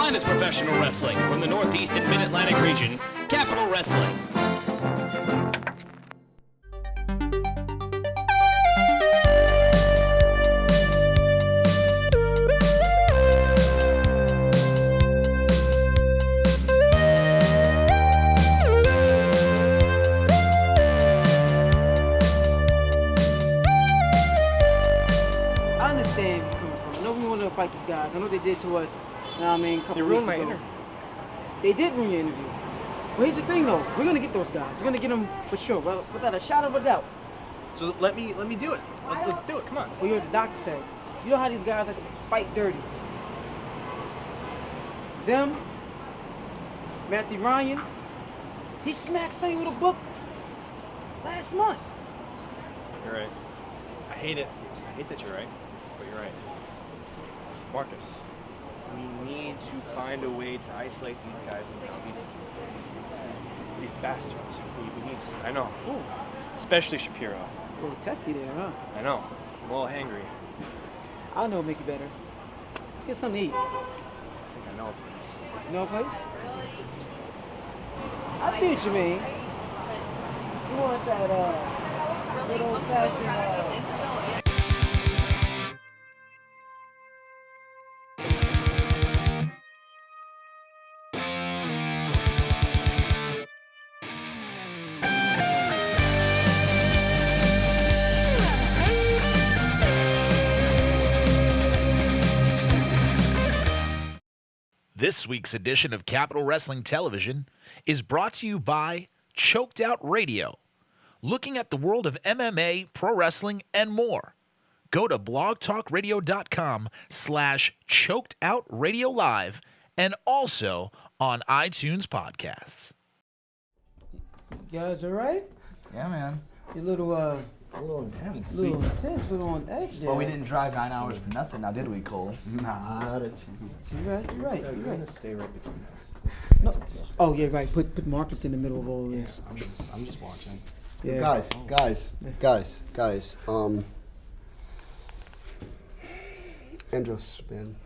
finest professional wrestling from the Northeast and Mid-Atlantic region, Capital Wrestling. Fight these guys. I know they did to us. You know what I mean? They ruined my interview. They did ruin your interview. But here's the thing, though. We're gonna get those guys. We're gonna get them for sure, without a shadow of a doubt. So let me do it. Let's do it. Come on. Well, you heard the doctor say. You know how these guys like to fight dirty. Them, Matthew Ryan, he smacked Sonny with a book last month. You're right. I hate it. I hate that you're right, but you're right. Marcus, we need to find a way to isolate these guys and these bastards. We need to. I know. Ooh. Especially Shapiro. A little testy there, huh? I know. I'm a little hangry. I know it'll make you better. Let's get something to eat. I think I know a place. You know a place? I see what you mean. You want that good old-fashioned This week's edition of Capital Wrestling Television is brought to you by Choked Out Radio. Looking at the world of MMA, pro wrestling, and more. Go to blogtalkradio.com/chokedoutradiolive and also on iTunes Podcasts. You guys all right? Yeah, man. You're a little intense. A little intense, a little on edge there. Well, we didn't drive 9 hours for nothing, now did we, Cole? Not a chance. You're right. You're gonna stay right between us. No. Oh yeah, right. Put Marcus in the middle of all this. I'm just watching. Yeah. Guys. Andros, man.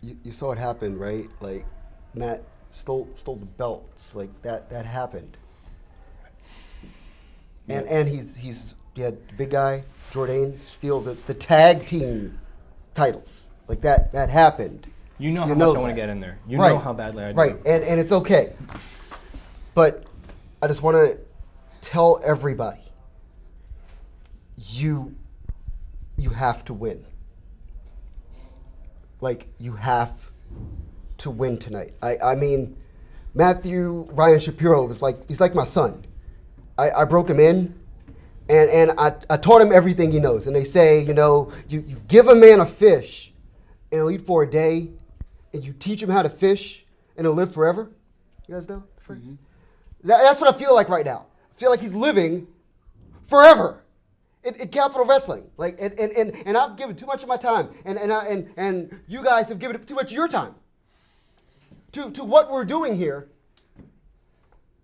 You saw it happen, right? Like, Matt stole the belts. Like, that happened. And he's the big guy, Jourdain, steal the tag team titles. Like, that happened. You know how much I want to get in there. You know how badly I do. Right, and it's okay. But I just want to tell everybody, you have to win. Like, you have to win tonight. I mean, Matthew Ryan Shapiro he's like my son. I broke him in, and I taught him everything he knows. And they say, you give a man a fish, and he'll eat for a day, and you teach him how to fish, and he'll live forever. You guys know the phrase? Mm-hmm. That's what I feel like right now. I feel like he's living forever in Capital Wrestling. Like, and I've given too much of my time, and you guys have given too much of your time to what we're doing here.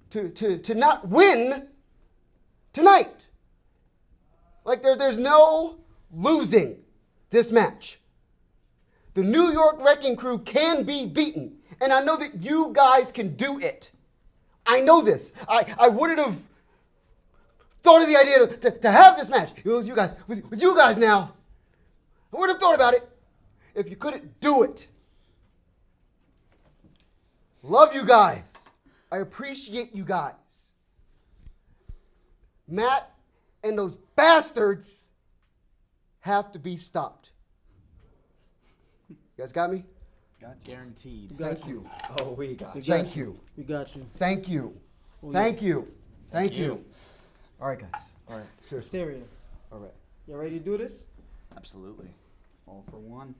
To not win tonight. Like, there's no losing this match. The New York Wrecking Crew can be beaten, and I know that you guys can do it. I know this. I wouldn't have thought of the idea to have this match with you guys. With you guys now, I wouldn't have thought about it if you couldn't do it. Love you guys. I appreciate you guys. Matt and those bastards have to be stopped. You guys got me? Got you. Guaranteed. Thank you. Oh, we got you. Thank you. We got you. Thank you. Oh, Thank yeah. you. Thank you. All right, guys. All right. Seriously. Stereo. All right. You ready to do this? Absolutely. All for one,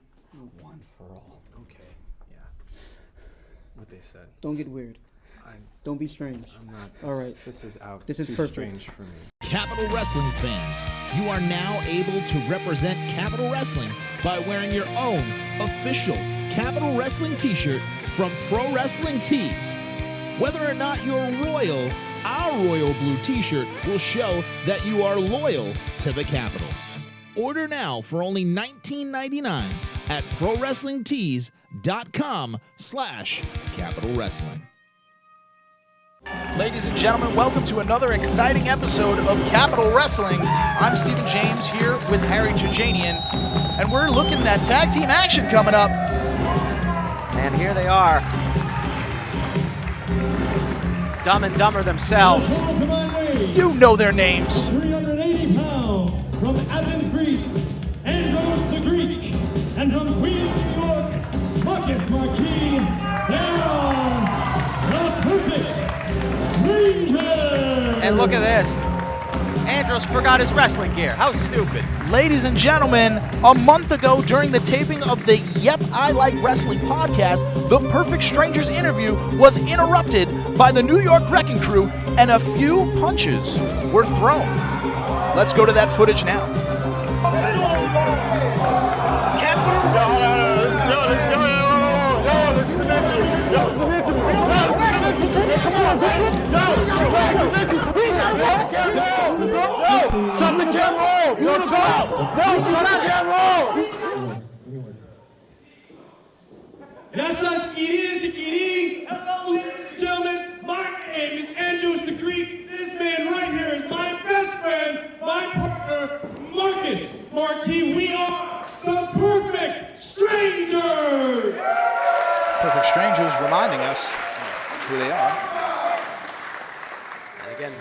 one for all. Okay. Yeah. What they said. Don't get weird. Don't be strange. I'm not. All right. This is out. This is too perfect. strange for me. Capital Wrestling fans, you are now able to represent Capital Wrestling by wearing your own official Capital Wrestling t-shirt from Pro Wrestling Tees. Whether or not you're royal, our royal blue t-shirt will show that you are loyal to the Capital. Order now for only $19.99 at prowrestlingtees.com/Capital Wrestling. Ladies and gentlemen, welcome to another exciting episode of Capital Wrestling. I'm Stephen James here with Harry Trajanian, and we're looking at tag team action coming up. And here they are. Dumb and Dumber themselves. You know their names. 380 pounds from Athens, Greece, Andros the Greek, and from Queens, New York, Marcus Marquis. They are the Perfect Strangers. And look at this. Andros forgot his wrestling gear. How stupid. Ladies and gentlemen, a month ago during the taping of the Yep, I Like Wrestling podcast, the Perfect Strangers interview was interrupted by the New York Wrecking Crew and a few punches were thrown. Let's go to that footage now. Shut the camera off! Yo, shut up! No, shut the camera off! Yes, it is the kitty. Hello, ladies and gentlemen. My name is Andros the Greek. This man right here is my best friend, my partner, Marcus Marquis. We are the Perfect Strangers. Perfect Strangers reminding us who they are. And again,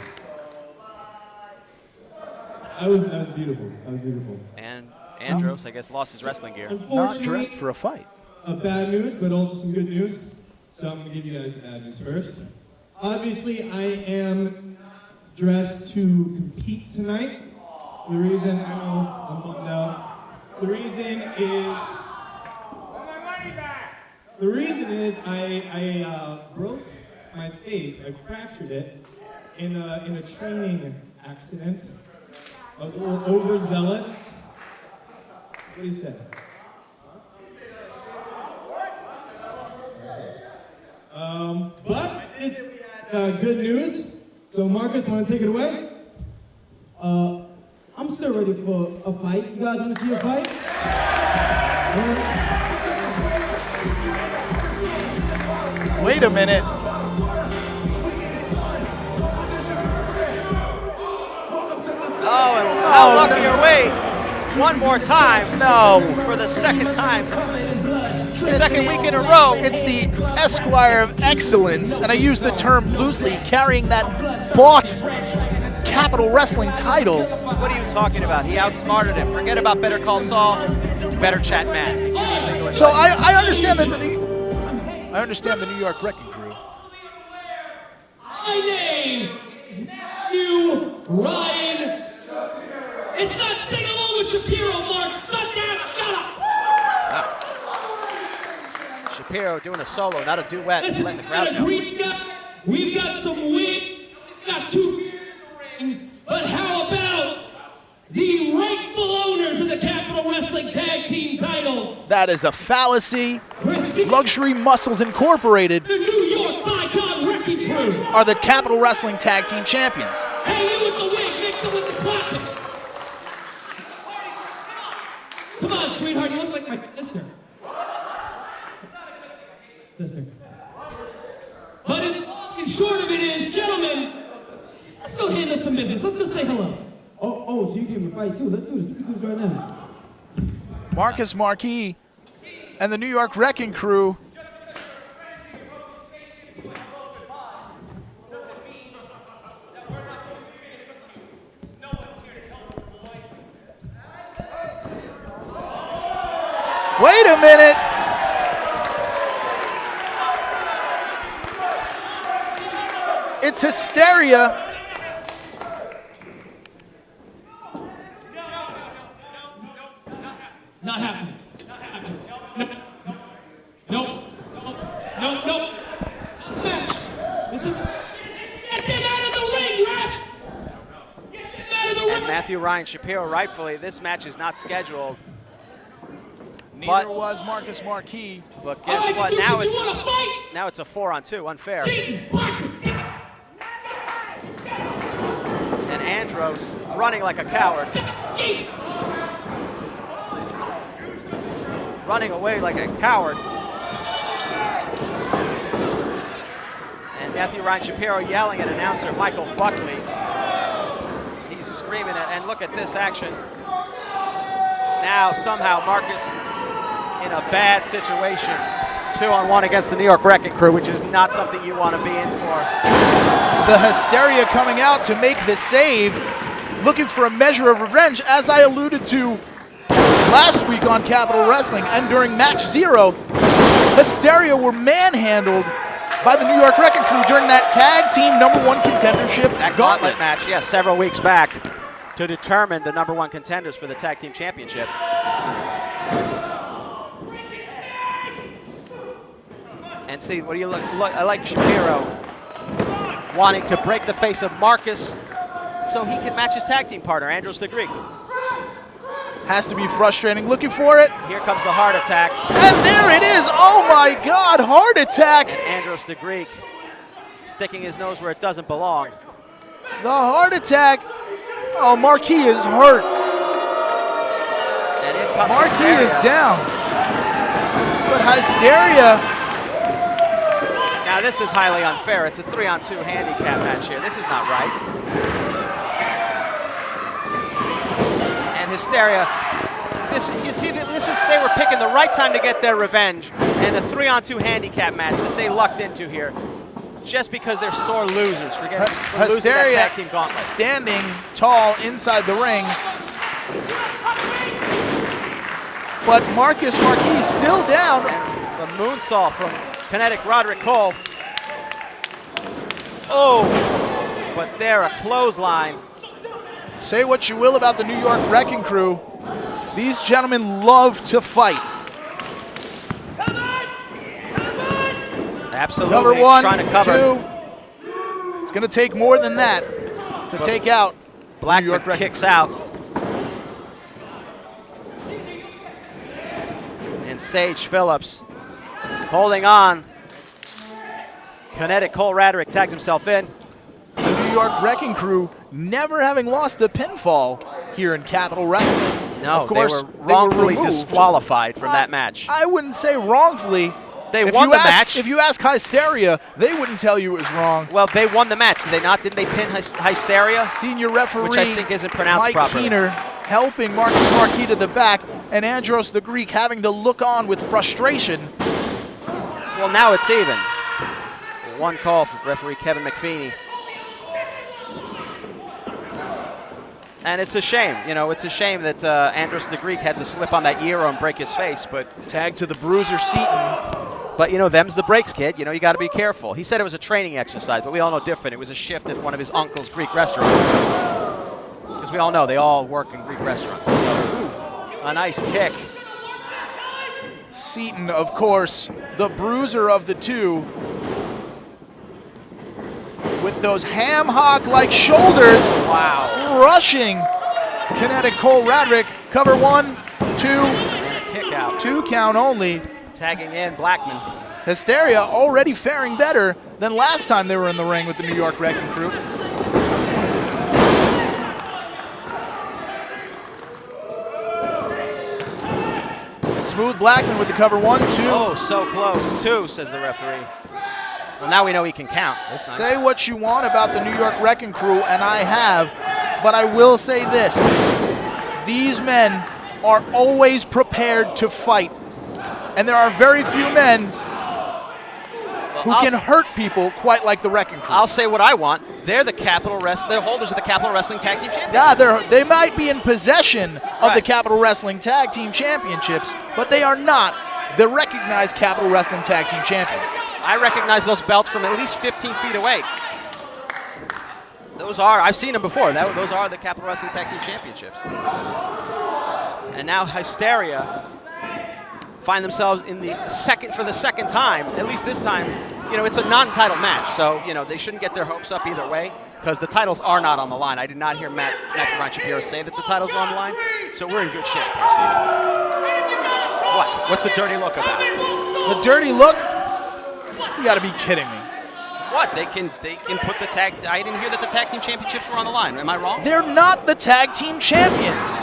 That was beautiful. That was beautiful. and Andros, I guess, lost his wrestling gear. Not Unfortunately, dressed for a fight. bad news, but also some good news. So I'm gonna give you guys the bad news first. Obviously, I am dressed to compete tonight. The reason, I know I'm bummed out. The reason is I broke my face. I fractured it in a training accident. I was a little overzealous. What do you say? But it's good news. So Marcus, want to take it away? I'm still ready for a fight. You guys want to see a fight? Wait a minute. How lucky are we? One more time. No. For the second time. Second week in a row. It's the Esquire of Excellence, and I use the term loosely, carrying that bought Capital Wrestling title. What are you talking about? He outsmarted him. Forget about Better Call Saul. Better chat Matt. So I understand that I understand the New York Wrecking Crew. My name is Matthew Ryan. It's not sing along with Shapiro, Mark. Shut down, shut up. Shapiro doing a solo, not a duet. This is Letting the crowd not a know. Greek guy. We've got some wind. Got two beers in the ring. But how about the rightful owners of the Capital Wrestling Tag Team titles? That is a fallacy. Proceed Luxury Muscles Incorporated the New York Icon Wrecking Crew. are the Capital Wrestling Tag Team Champions. Hey, you with the wig, mix it with the clapping. Come on, sweetheart, you look like my sister. But in short of it is, gentlemen, let's go handle some business. Let's go say hello. Oh, so you give me a fight too. Let's do this. We can do this right now. Marcus Marquis and the New York Wrecking Crew. Wait a minute. It's hysteria. Not happening. Nope. Match. This is. Get them out of the ring, ref! Get them out of the ring! And Matthew Ryan Shapiro, rightfully, this match is not scheduled. Neither was Marcus Marquis. But guess what? Stupid, Now you wanna fight? it's a 4-on-2, unfair. And Andros running like a coward. running away like a coward. And Matthew Ryan Shapiro yelling at announcer Michael Buckley. He's screaming at, and look at this action. Now somehow Marcus in a bad situation. 2-on-1 against the New York Wrecking Crew, which is not something you want to be in for. The Hysteria coming out to make the save, looking for a measure of revenge, as I alluded to last week on Capital Wrestling and during Match 0. Hysteria were manhandled by the New York Wrecking Crew during that tag team #1 contendership That gauntlet match, yes, several weeks back to determine the #1 contenders for the tag team championship. And see, what do you look? I like Shapiro wanting to break the face of Marcus so he can match his tag team partner, Andros the Greek. Has to be frustrating. Looking for it. Here comes the heart attack. And there it is. Oh my God, heart attack. Andros the Greek sticking his nose where it doesn't belong. The heart attack. Oh, Marquis is hurt. And in comes Marquis Hysteria. is down. But Hysteria. Now this is highly unfair. It's a 3-on-2 handicap match here. This is not right. And Hysteria, they were picking the right time to get their revenge, and a 3-on-2 handicap match that they lucked into here, just because they're sore losers for losing that tag team gauntlet. Standing tall inside the ring. But Marquis still down. And the moonsault from Kinetic Roderick Cole. Oh, but there, a clothesline. Say what you will about the New York Wrecking Crew. These gentlemen love to fight. Absolutely. Cover one, trying to cover. 2. It's going to take more than that to take out Blackman New York Wrecking kicks out. And Sage Phillips holding on. Kinetic Cole Radrick tags himself in. The New York Wrecking Crew never having lost a pinfall here in Capital Wrestling. No, of course, they were wrongfully removed. disqualified from that match. I wouldn't say wrongfully. They won the match. If you ask Hysteria, they wouldn't tell you it was wrong. Well, they won the match, did they not? Didn't they pin Hysteria? Senior referee, which I think isn't pronounced Mike properly. Keener helping Marcus Marquis to the back, and Andros the Greek having to look on with frustration. Well, now it's even. One call from referee Kevin McFeeney. And it's a shame, it's a shame that Andros the Greek had to slip on that gyro and break his face, but... Tag to the bruiser, Seaton. But, them's the breaks, kid. You got to be careful. He said it was a training exercise, but we all know different. It was a shift at one of his uncle's Greek restaurants. Because we all know they all work in Greek restaurants. So, a nice kick. Seaton, of course, the bruiser of the two. With those ham hock-like shoulders. Wow. Rushing Kinetic Cole Radrick. Cover 1, 2. And a kick out. 2 count only. Tagging in Blackman. Hysteria already faring better than last time they were in the ring with the New York Wrecking Crew. And Smooth Blackman with the cover 1, 2. Oh, so close. 2, says the referee. Well, now we know he can count. Say what you want about the New York Wrecking Crew, and I have, but I will say this. These men are always prepared to fight. And there are very few men who can hurt people quite like the Wrecking Crew. I'll say what I want. They're the they're holders of the Capital Wrestling Tag Team Championship. Yeah, they might be in possession of the Capital Wrestling Tag Team Championships, but they are not the recognized Capital Wrestling Tag Team Champions. I recognize those belts from at least 15 feet away. I've seen them before. Those are the Capital Wrestling Tag Team Championships. And now Hysteria find themselves in for the second time, at least this time. It's a non-title match, so, they shouldn't get their hopes up either way, because the titles are not on the line. I did not hear Matt Ryan Shapiro say that the titles were on the line, so we're in good shape here, Steve. What? What's the dirty look about? The dirty look? You gotta be kidding me. What? They can put the tag... I didn't hear that the tag team championships were on the line. Am I wrong? They're not the tag team champions.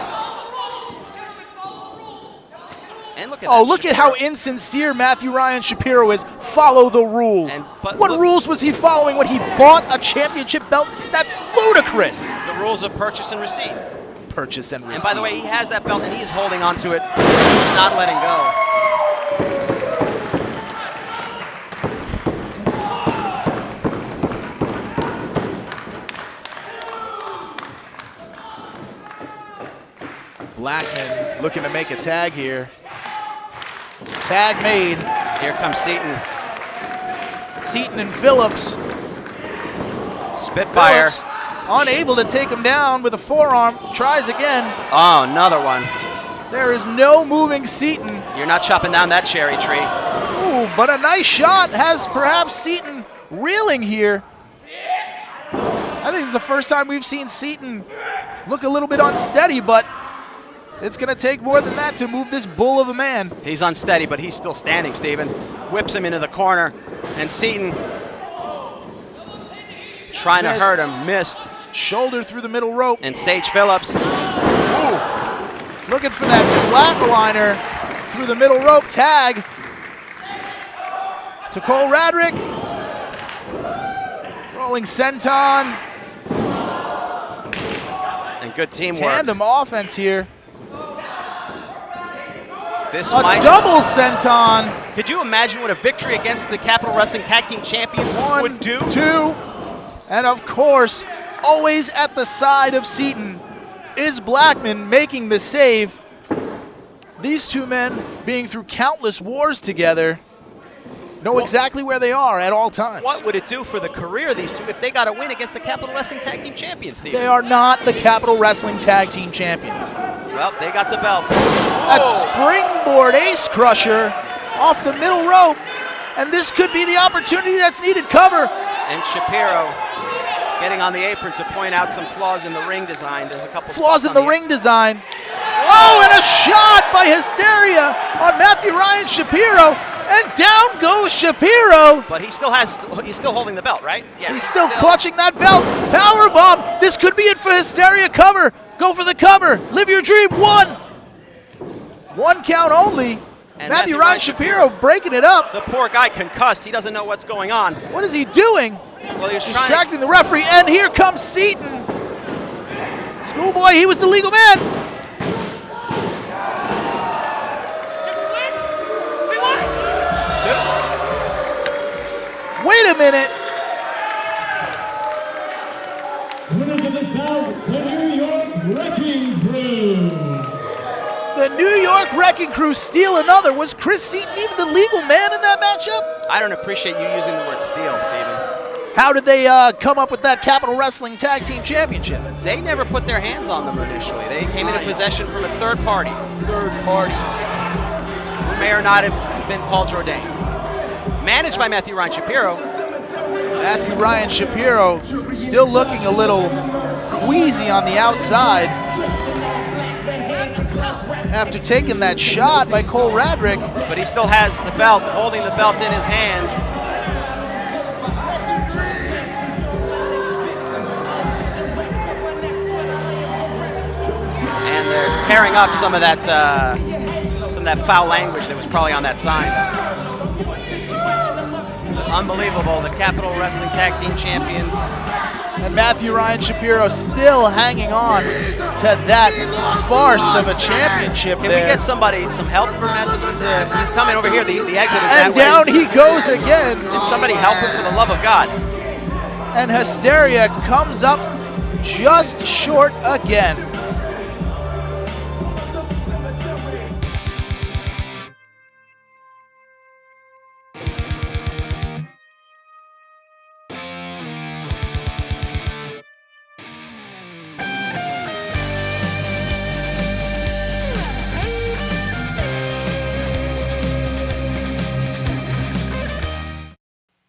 And look at Oh, that, look at Shapiro. how insincere Matthew Ryan Shapiro is. Follow the rules. But What look- rules was he following when he bought a championship belt? That's ludicrous. The rules of purchase and receipt. Purchase and receipt. And by the way, he has that belt and he's holding on to it. He's not letting go. Blackman looking to make a tag here. Tag made. Here comes Seaton. Seaton and Phillips. Spitfire. Phillips unable to take him down with a forearm. Tries again. Oh, another one. There is no moving Seaton. You're not chopping down that cherry tree. Ooh, but a nice shot has perhaps Seaton reeling here. I think it's the first time we've seen Seaton look a little bit unsteady, but it's going to take more than that to move this bull of a man. He's unsteady, but he's still standing, Steven. Whips him into the corner, and Seaton trying to hurt him, missed. Shoulder through the middle rope. And Sage Phillips. Ooh. Looking for that flatliner through the middle rope. Tag to Cole Radrick. Rolling senton. And good teamwork. Tandem offense here. This A might double senton. Could you imagine what a victory against the Capital Wrestling Tag Team Champions would do? 2, and of course, always at the side of Seaton is Blackman making the save. These two men, being through countless wars together, know exactly where they are at all times. What would it do for the career of these two if they got a win against the Capital Wrestling Tag Team Champions, Steve? They are not the Capital Wrestling Tag Team Champions. Well, they got the belts. That springboard ace crusher off the middle rope, and this could be the opportunity that's needed. Cover. And Shapiro getting on the apron to point out some flaws in the ring design. There's a couple Flaws spots in on the ring design. Oh, and a shot by Hysteria on Matthew Ryan Shapiro, and down goes Shapiro. But he's still holding the belt, right? Yes. He's still clutching that belt. Powerbomb. This could be it for Hysteria. Cover. Go for the cover. Live your dream. One count only. And Matthew Ryan Shapiro breaking it up. The poor guy concussed. He doesn't know what's going on. What is he doing? Well, he was distracting the referee, and here comes Seaton. Schoolboy, he was the legal man. Wait a minute. Winners of this bout, the New York Wrecking Crew. The New York Wrecking Crew steal another. Was Chris Seaton even the legal man in that matchup? I don't appreciate you using the word steal, Steven. How did they come up with that Capital Wrestling Tag Team Championship? They never put their hands on them initially. They came into possession from a third party. Third party. Who may or not have been Paul Jourdain. Managed by Matthew Ryan Shapiro. Matthew Ryan Shapiro still looking a little queasy on the outside after taking that shot by Cole Radrick. But he still has the belt, holding the belt in his hands. And they're tearing up some of that foul language that was probably on that sign. Unbelievable, the Capital Wrestling Tag Team Champions. And Matthew Ryan Shapiro still hanging on to that farce of a championship. Can we get somebody some help for Matthew? He's coming over here. The exit is and that down way. he goes again. Can somebody help him for the love of God? And Hysteria comes up just short again.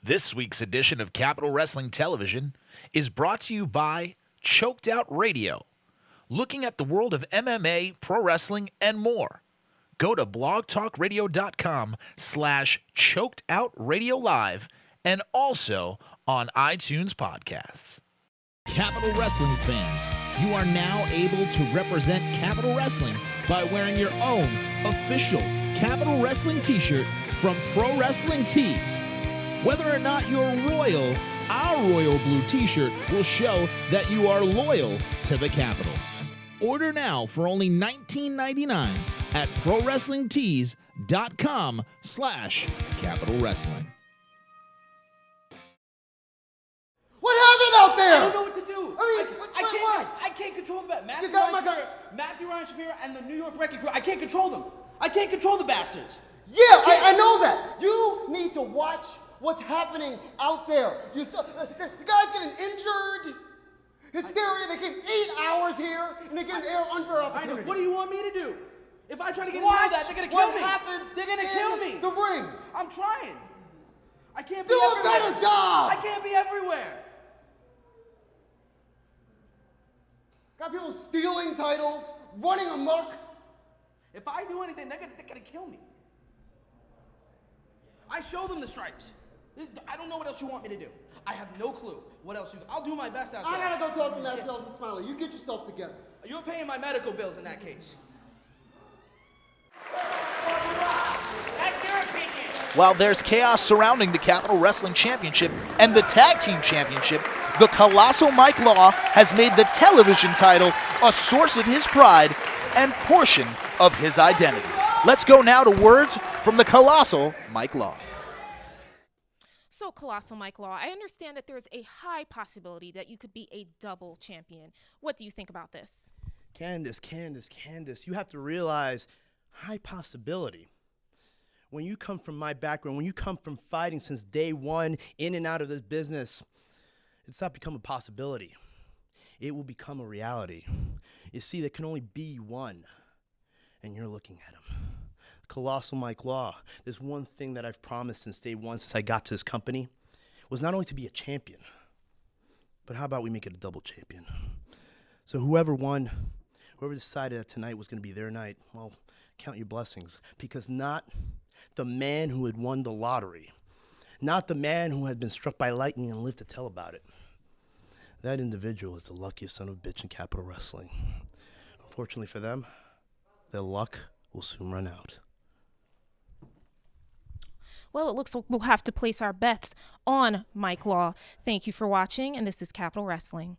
This week's edition of Capital Wrestling Television is brought to you by Choked Out Radio. Looking at the world of MMA, pro wrestling, and more. Go to blogtalkradiо.com/chokedoutRadioLive and also on iTunes Podcasts. Capital Wrestling fans, you are now able to represent Capital Wrestling by wearing your own official Capital Wrestling t-shirt from Pro Wrestling Tees. Whether or not you're royal, our royal blue t-shirt will show that you are loyal to the Capitol. Order now for only $19.99 at prowrestlingtees.com/Capital Wrestling. What happened out there? I don't know what to do. What? I can't control the bat. You got my guy. Matthew Ryan Shapiro and the New York Wrecking Crew. I can't control them. I can't control the bastards. Yeah, I know that. You need to watch what's happening out there. You saw the guy's getting injured. Hysteria. They came 8 hours here and they get an unfair opportunity. I know. What do you want me to do? If I try to get Watch into that, they're gonna kill me. what happens They're gonna in kill me. the ring. I'm trying. I can't be Do a everywhere. better job. I can't be everywhere. Got people stealing titles, running amok. If I do anything, they're gonna kill me. I show them the stripes. I don't know what else you want me to do. I have no clue what else I'll do my best out there. I gotta go talk to Matt Tells and Smiley. You get yourself together. You're paying my medical bills in that case. While there's chaos surrounding the Capital Wrestling Championship and the Tag Team Championship, the Colossal Mike Law has made the television title a source of his pride and portion of his identity. Let's go now to words from the Colossal Mike Law. So, Colossal Mike Law, I understand that there's a high possibility that you could be a double champion. What do you think about this? Candace, you have to realize high possibility. When you come from my background, when you come from fighting since day one, in and out of this business, it's not become a possibility. It will become a reality. You see, there can only be one, and you're looking at him. Colossal Mike Law. There's one thing that I've promised since day one, since I got to this company, was not only to be a champion, but how about we make it a double champion? So whoever won, whoever decided that tonight was going to be their night, well, count your blessings, because not the man who had won the lottery, not the man who had been struck by lightning and lived to tell about it. That individual is the luckiest son of a bitch in Capital Wrestling. Unfortunately for them, their luck will soon run out. Well, it looks like we'll have to place our bets on Mike Law. Thank you for watching, and this is Capital Wrestling.